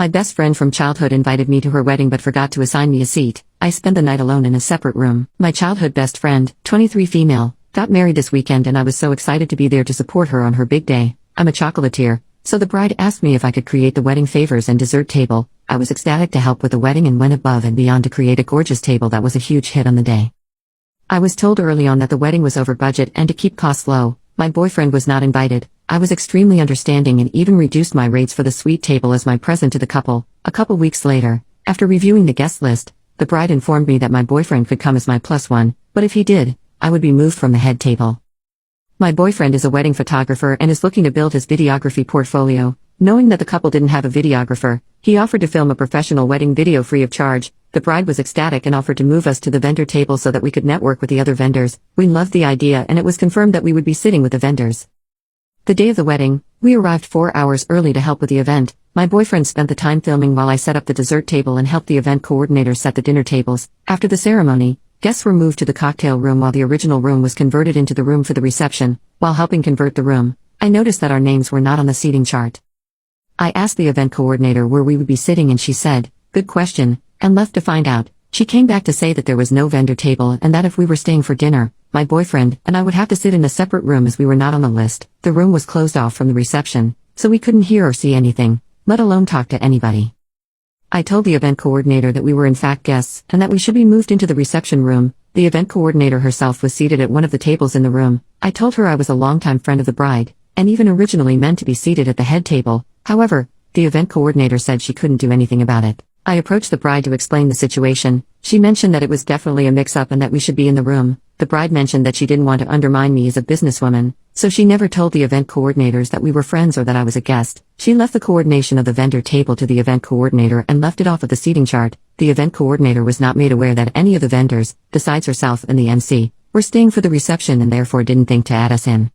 My best friend from childhood invited me to her wedding but forgot to assign me a seat. I spent the night alone in a separate room. My childhood best friend, 23 female, got married this weekend and I was so excited to be there to support her on her big day. I'm a chocolatier, so the bride asked me if I could create the wedding favors and dessert table. I was ecstatic to help with the wedding and went above and beyond to create a gorgeous table that was a huge hit on the day. I was told early on that the wedding was over budget and to keep costs low, my boyfriend was not invited. I was extremely understanding and even reduced my rates for the suite table as my present to the couple. A couple weeks later, after reviewing the guest list, the bride informed me that my boyfriend could come as my +1, but if he did, I would be moved from the head table. My boyfriend is a wedding photographer and is looking to build his videography portfolio. Knowing that the couple didn't have a videographer, he offered to film a professional wedding video free of charge. The bride was ecstatic and offered to move us to the vendor table so that we could network with the other vendors. We loved the idea and it was confirmed that we would be sitting with the vendors. The day of the wedding, we arrived 4 hours early to help with the event. My boyfriend spent the time filming while I set up the dessert table and helped the event coordinator set the dinner tables. After the ceremony, guests were moved to the cocktail room while the original room was converted into the room for the reception. While helping convert the room, I noticed that our names were not on the seating chart. I asked the event coordinator where we would be sitting and she said, "Good question," and left to find out. She came back to say that there was no vendor table and that if we were staying for dinner, my boyfriend and I would have to sit in a separate room as we were not on the list. The room was closed off from the reception, so we couldn't hear or see anything, let alone talk to anybody. I told the event coordinator that we were in fact guests and that we should be moved into the reception room. The event coordinator herself was seated at one of the tables in the room. I told her I was a longtime friend of the bride, and even originally meant to be seated at the head table. However, the event coordinator said she couldn't do anything about it. I approached the bride to explain the situation. She mentioned that it was definitely a mix-up and that we should be in the room. The bride mentioned that she didn't want to undermine me as a businesswoman, so she never told the event coordinators that we were friends or that I was a guest. She left the coordination of the vendor table to the event coordinator and left it off of the seating chart. The event coordinator was not made aware that any of the vendors, besides herself and the MC, were staying for the reception and therefore didn't think to add us in.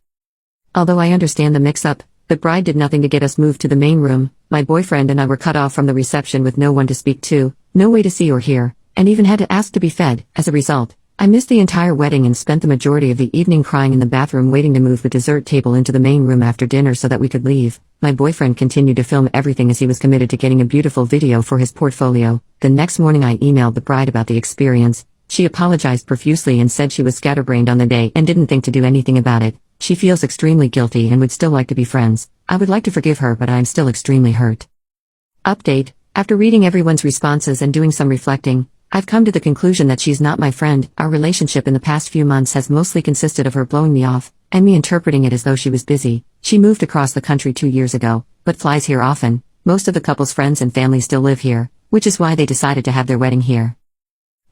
Although I understand the mix-up, the bride did nothing to get us moved to the main room. My boyfriend and I were cut off from the reception with no one to speak to, no way to see or hear, and even had to ask to be fed. As a result, I missed the entire wedding and spent the majority of the evening crying in the bathroom waiting to move the dessert table into the main room after dinner so that we could leave. My boyfriend continued to film everything as he was committed to getting a beautiful video for his portfolio. The next morning I emailed the bride about the experience. She apologized profusely and said she was scatterbrained on the day and didn't think to do anything about it. She feels extremely guilty and would still like to be friends. I would like to forgive her, but I am still extremely hurt. Update: after reading everyone's responses and doing some reflecting, I've come to the conclusion that she's not my friend. Our relationship in the past few months has mostly consisted of her blowing me off, and me interpreting it as though she was busy. She moved across the country 2 years ago, but flies here often. Most of the couple's friends and family still live here, which is why they decided to have their wedding here.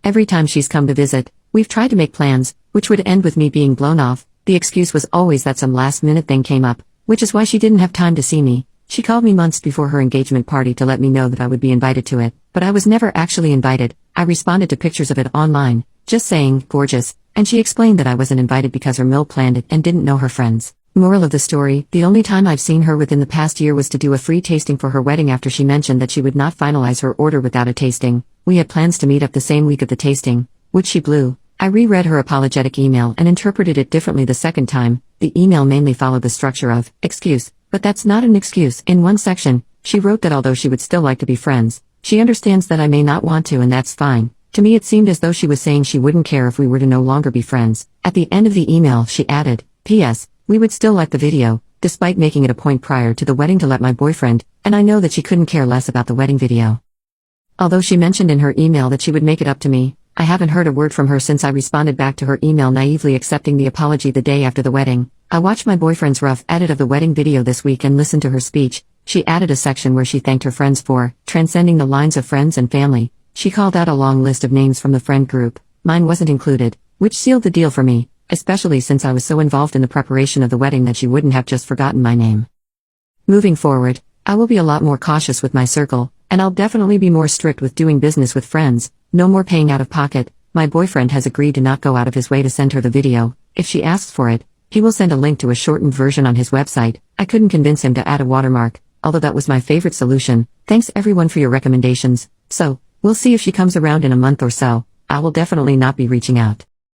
Every time she's come to visit, we've tried to make plans, which would end with me being blown off. The excuse was always that some last-minute thing came up, which is why she didn't have time to see me. She called me months before her engagement party to let me know that I would be invited to it, but I was never actually invited. I responded to pictures of it online, just saying, "Gorgeous," and she explained that I wasn't invited because her mill planned it and didn't know her friends. Moral of the story: the only time I've seen her within the past year was to do a free tasting for her wedding after she mentioned that she would not finalize her order without a tasting. We had plans to meet up the same week of the tasting, which she blew. I reread her apologetic email and interpreted it differently the second time. The email mainly followed the structure of, "Excuse, but that's not an excuse." In one section, she wrote that although she would still like to be friends, she understands that I may not want to and that's fine. To me it seemed as though she was saying she wouldn't care if we were to no longer be friends. At the end of the email she added, "P.S. We would still like the video," despite making it a point prior to the wedding to let my boyfriend, and I know that she couldn't care less about the wedding video. Although she mentioned in her email that she would make it up to me, I haven't heard a word from her since I responded back to her email naively accepting the apology the day after the wedding. I watched my boyfriend's rough edit of the wedding video this week and listened to her speech. She added a section where she thanked her friends for transcending the lines of friends and family. She called out a long list of names from the friend group. Mine wasn't included, which sealed the deal for me, especially since I was so involved in the preparation of the wedding that she wouldn't have just forgotten my name. Moving forward, I will be a lot more cautious with my circle, and I'll definitely be more strict with doing business with friends. No more paying out of pocket. My boyfriend has agreed to not go out of his way to send her the video. If she asks for it, he will send a link to a shortened version on his website. I couldn't convince him to add a watermark, although that was my favorite solution. Thanks everyone for your recommendations. So, we'll see if she comes around in a month or so. I will definitely not be reaching out.